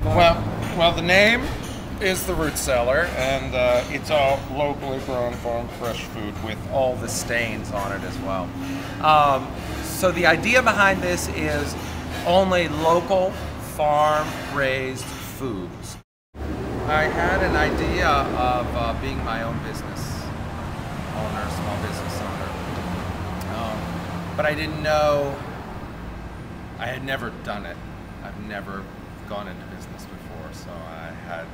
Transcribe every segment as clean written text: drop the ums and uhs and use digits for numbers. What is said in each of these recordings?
Well, the name is the Root Cellar, and it's all locally grown farm fresh food with all the stains on it as well. So the idea behind this is only local farm-raised foods. I had an idea of being my own business owner, small business owner, but I didn't know. I had never done it. I've never gone into business before, so I had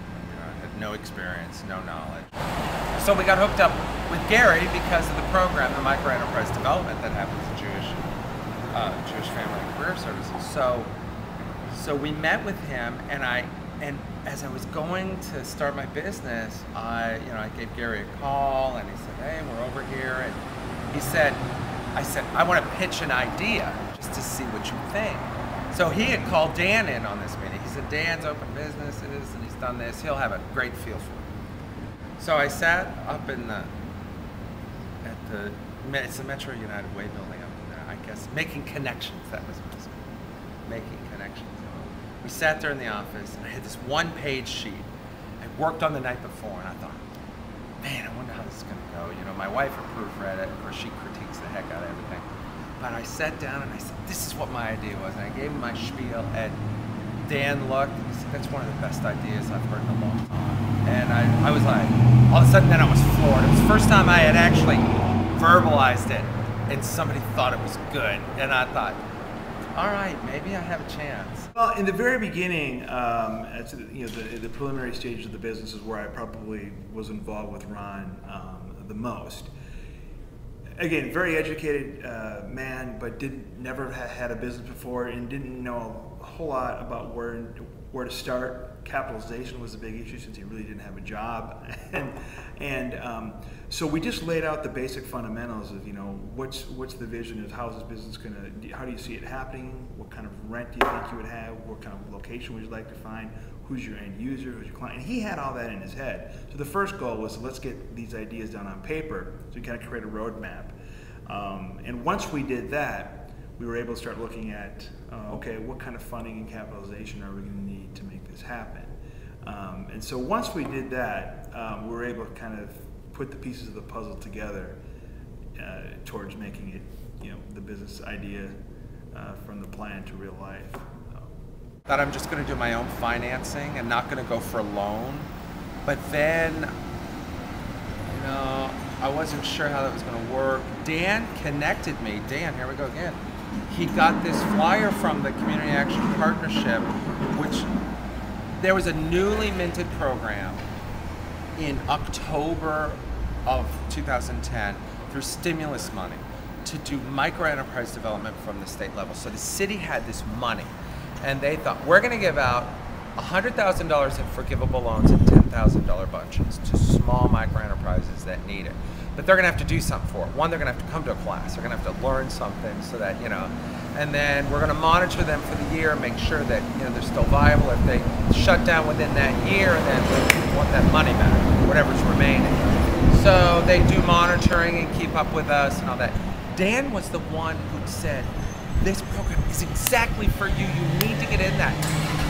no experience, no knowledge. So we got hooked up with Gary because of the program, the Micro Enterprise Development that happens in Jewish Family and Career Services. So we met with him, and as I was going to start my business, I gave Gary a call, and he said, "Hey, we're over here," and I said, "I want to pitch an idea just to see what you think." So he had called Dan in on this meeting. He said, "Dan's open businesses and he's done this. He'll have a great feel for it." So I sat up it's the Metro United Way building up in there, I guess, making connections. That was what it was, making connections. We sat there in the office, and I had this one-page sheet I worked on the night before, and I thought, man, I wonder how this is going to go. My wife had proofread it. Of course, she critiques the heck out of everything. But I sat down and I said, this is what my idea was. And I gave him my spiel, and Dan looked and he said, that's one of the best ideas I've heard in a long time. And I was like, all of a sudden then I was floored. It was the first time I had actually verbalized it and somebody thought it was good. And I thought, all right, maybe I have a chance. Well, in the very beginning, at the preliminary stages of the business is where I probably was involved with Ron the most. Again, very educated man, but never had a business before and didn't know a whole lot about where to start. Capitalization was a big issue since he really didn't have a job, and so we just laid out the basic fundamentals of what's the vision, is how's this business how do you see it happening, what kind of rent do you think you would have, what kind of location would you like to find, who's your end user, who's your client, and he had all that in his head. So the first goal was, let's get these ideas down on paper so we kind of create a roadmap. And once we did that, we were able to start looking at, okay, what kind of funding and capitalization are we going to need to make this happen? And so once we did that, we were able to kind of put the pieces of the puzzle together towards making it, the business idea from the plan to real life. That I'm just going to do my own financing and not going to go for a loan. But then, I wasn't sure how that was going to work. Dan connected me. Dan, here we go again. He got this flyer from the Community Action Partnership, which there was a newly minted program in October of 2010 through stimulus money to do micro enterprise development from the state level. So the city had this money, and they thought, we're going to give out $100,000 in forgivable loans and $10,000 bunches to small micro enterprises that need it. But they're going to have to do something for it. One, they're going to have to come to a class. They're going to have to learn something so that, and then we're going to monitor them for the year, make sure that, they're still viable. If they shut down within that year, then we want that money back, whatever's remaining. So they do monitoring and keep up with us and all that. Dan was the one who said, this program is exactly for you. You need to get in that.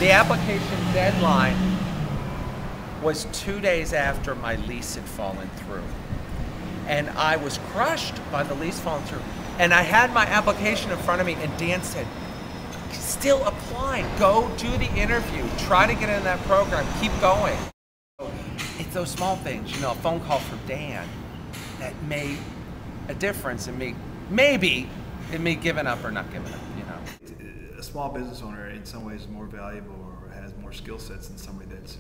The application deadline was 2 days after my lease had fallen through. And I was crushed by the lease falling through. And I had my application in front of me, and Dan said, still apply, go do the interview, try to get in that program, keep going. It's those small things, a phone call from Dan that made a difference in me, maybe in me giving up or not giving up, A small business owner in some ways is more valuable or has more skill sets than somebody that's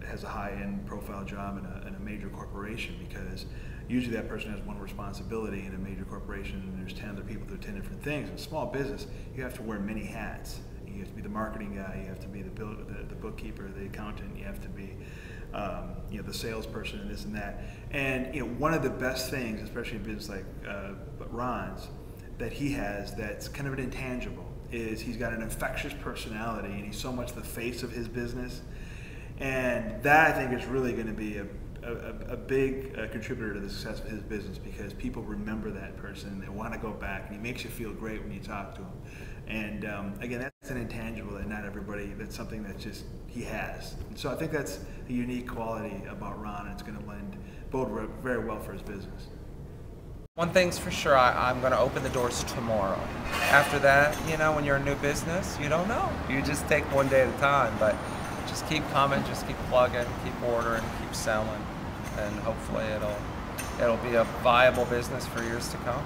has a high-end profile job in a major corporation, because usually that person has one responsibility in a major corporation and there's 10 other people that do 10 different things. In a small business, you have to wear many hats. You have to be the marketing guy, you have to be the bookkeeper, the accountant, you have to be the salesperson and this and that. And one of the best things, especially in business like Ron's, that he has that's kind of an intangible is he's got an infectious personality, and he's so much the face of his business. And that, I think, is really going to be a big contributor to the success of his business, because people remember that person and they want to go back, and he makes you feel great when you talk to him. And again, that's an intangible that not everybody, that's something that just he has. And so I think that's a unique quality about Ron, and it's going to bode very well for his business. One thing's for sure, I'm going to open the doors tomorrow. After that, you know, when you're a new business, you don't know. You just take one day at a time, but just keep coming, just keep plugging, keep ordering, keep selling, and hopefully it'll be a viable business for years to come.